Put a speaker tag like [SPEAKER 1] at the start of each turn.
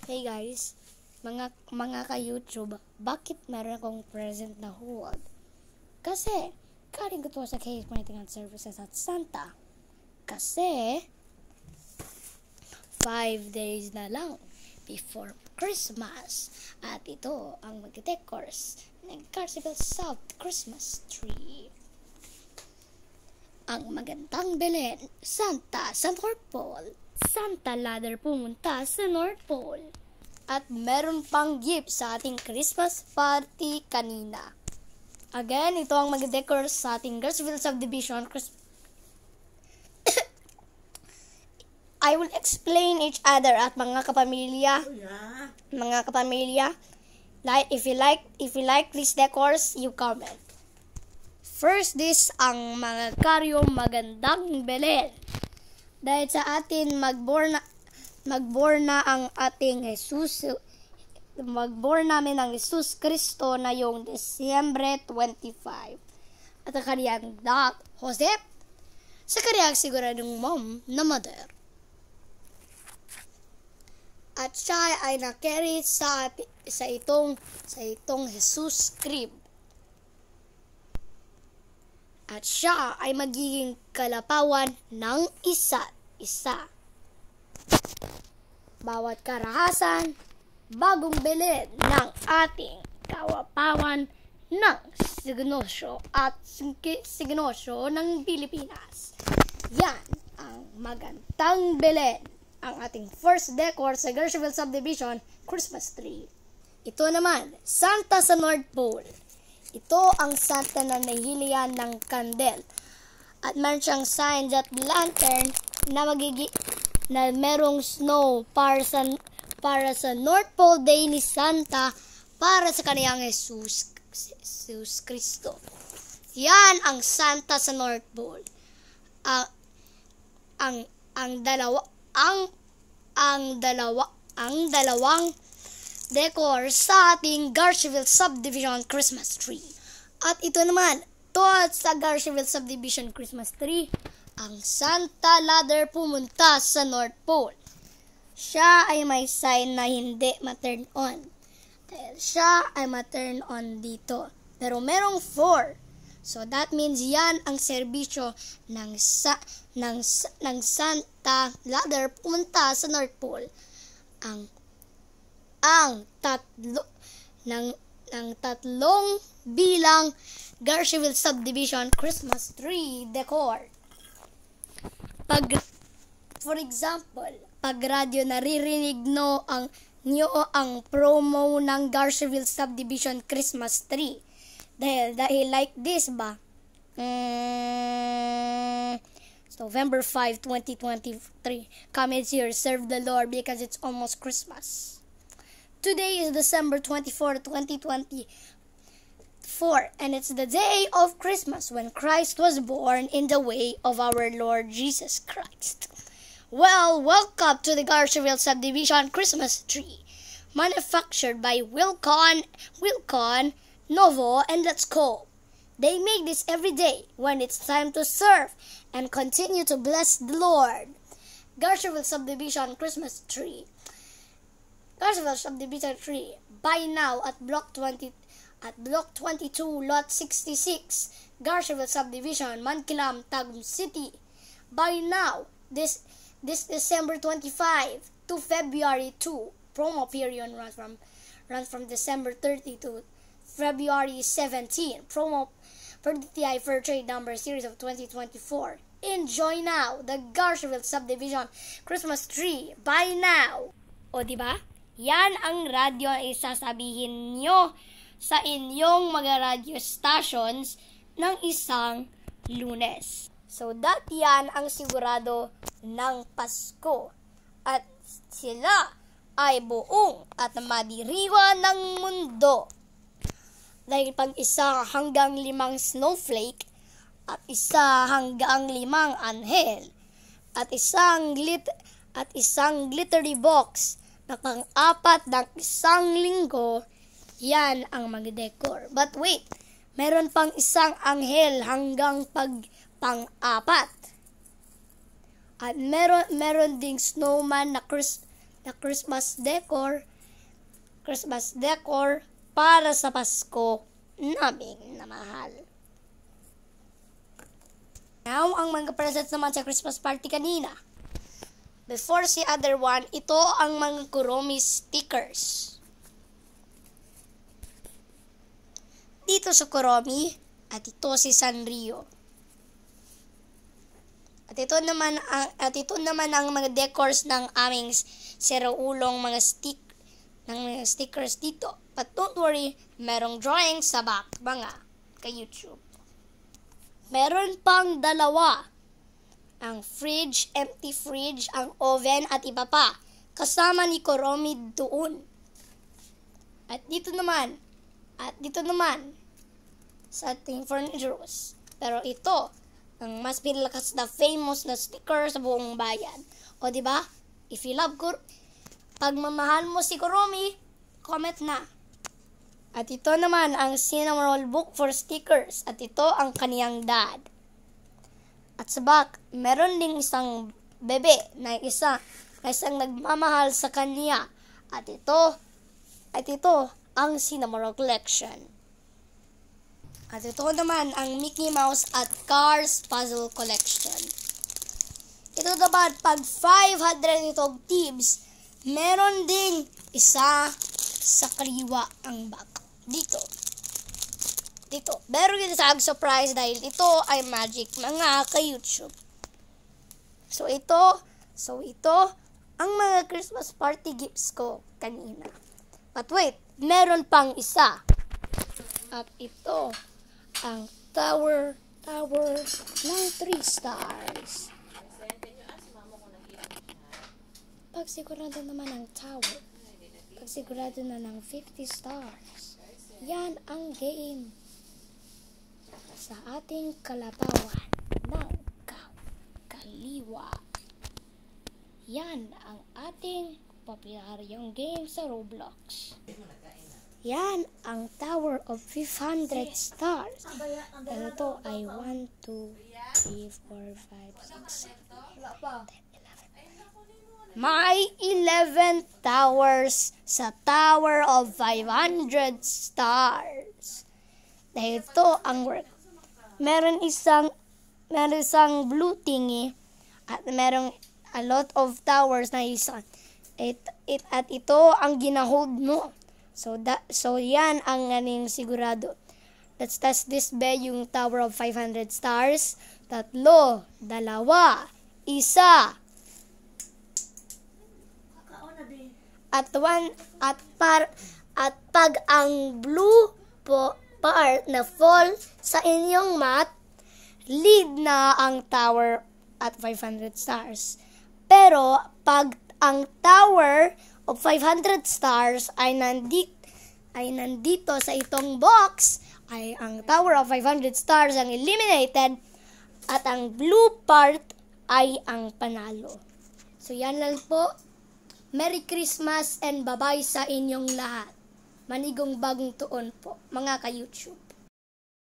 [SPEAKER 1] Hey guys, mga ka-YouTube, bakit meron akong present na hold? Kasi, galing ko to sa case monitoring services at Santa. Kasi, 5 days na lang before Christmas. At ito ang mag-decors ng Garceville South Christmas tree. Ang magandang Belen, Santa sa North Pole. Santa Ladder pumunta sa North Pole. At meron pang gift sa ating Christmas party kanina. Again, ito ang mag-decor sa ating Garceville Subdivision. I will explain each other at mga kapamilya. Mga kapamilya, if you like these decors, you comment. First, this ang mga karyo magandang Belen. Dahil sa atin magborn na ang ating Jesus, magborn namin ang Jesus Kristo na yung Disyembre 25. At ang kaniyang Joseph, sa kaniyang siguradong mom na mother. At siya ay na-carry sa itong Jesus crib. At siya ay magiging kalapawan ng isa't isa. Bawat karahasan, bagong Belen ng ating kawapawan ng signosyo at signosyo ng Pilipinas. Yan ang magandang Belen, ang ating first decor sa Garceville Subdivision Christmas tree. Ito naman, Santa sa North Pole. Ito ang Santa na nahilihan ng kandel. At meron siyang sign at lantern na merong snow para sa North Pole Day ni Santa para sa kaniyang Jesus Kristo. Yan ang Santa sa North Pole. Ang dalawang decor sa ating Garceville Subdivision Christmas tree. At ito naman, sa Garceville Subdivision Christmas tree, ang Santa Ladder pumunta sa North Pole. Siya ay may sign na hindi ma-turn on. Dahil siya ay ma-turn on dito. Pero merong 4. So that means yan ang serbisyo ng Santa Ladder pumunta sa North Pole. Ang tatlong bilang Garceville Subdivision Christmas tree decor. For example, pag radyo naririnig nyo ang promo ng Garceville Subdivision Christmas tree. Dahil like this ba? November 5, 2023. Come here, serve the Lord because it's almost Christmas. Today is December 24, 2024, and it's the day of Christmas when Christ was born in the way of our Lord Jesus Christ. Well, welcome to the Garceville Subdivision Christmas tree, manufactured by Wilcon, Novo, and Let's Go. They make this every day when it's time to serve and continue to bless the Lord. Garceville Subdivision Christmas tree. Garceville Subdivision tree. Buy now at Block 22, Lot 66, Garceville Subdivision, Mankilam, Tagum City. Buy now. This December 25 to February 2. Promo period runs from December 30 to February 17. Promo for DTI Fair Trade Number Series of 2024. Enjoy now the Garceville Subdivision Christmas tree. Buy now. O diba? Yan ang radyo ang isasabihin nyo sa inyong mga radio stations ng isang Lunes. So that yan ang sigurado ng Pasko. At sila ay buong at madiriwa ng mundo. Dahil pag isa hanggang 5 snowflake at isa hanggang 5 anghel at isang glittery box na pang-apat ng 1 linggo, yan ang mag-decor. But wait, meron pang isang anghel hanggang pang-apat. At meron ding snowman the Christmas decor para sa Pasko naming na mahal. Now, ang mga presents naman sa Christmas party kanina. Before si other one, ito ang mga Kuromi stickers. Dito sa Kuromi, at ito si Sanrio. At ito naman ang mga decors ng aming siraulong mga stickers dito. But don't worry, merong drawing sa back, mga ka-YouTube. Meron pang dalawa. Ang fridge, empty fridge, ang oven at iba pa. Kasama ni Kuromi doon. At dito naman sa ating furnitures. Pero ito, ang mas pinalakas na famous na sticker sa buong bayan. O diba? If you love pagmamahal mo si Kuromi, comment na. At ito naman ang Cinnamoroll book for stickers. At ito ang kaniyang dad. At sa back, meron ding isang bebe na isang nagmamahal sa kanya. At ito ang Cinnamoroll collection. At ito naman ang Mickey Mouse at Cars puzzle collection. Ito naman, pag 500 itong teams, meron ding isa sa kaliwa ang back. Dito. Pero yun sa surprise dahil ito ay magic, mga ka-YouTube. So ito ang mga Christmas party gifts ko kanina. But wait, meron pang isa. At ito ang tower ng 3 stars. Pagsigurado naman ang tower. Pagsigurado na ng 50 stars. Yan ang game sa ating kalapawan ng kaliwa. Yan ang ating popularyong game sa Roblox. Yan ang Tower of 500 stars. Pero ito ay 1, 2, 3, 4, 5, 6, 7, 8, 9, 10, 11. May 11 towers sa Tower of 500 stars. Dahil ito ang work. Meron isang blue thingy at merong a lot of towers na isa. At ito ang ginahold mo. So yan ang ganing sigurado. Let's test this be yung Tower of 500 stars. 3, 2, 1. At pag ang blue part na fall sa inyong mat, lead na ang tower at 500 stars. Pero pag ang tower of 500 stars ay nandito sa itong box, ay ang tower of 500 stars ang eliminated at ang blue part ay ang panalo. So yan lang po. Merry Christmas and bye-bye sa inyong lahat. Manigong bagong tuon po, mga ka-YouTube.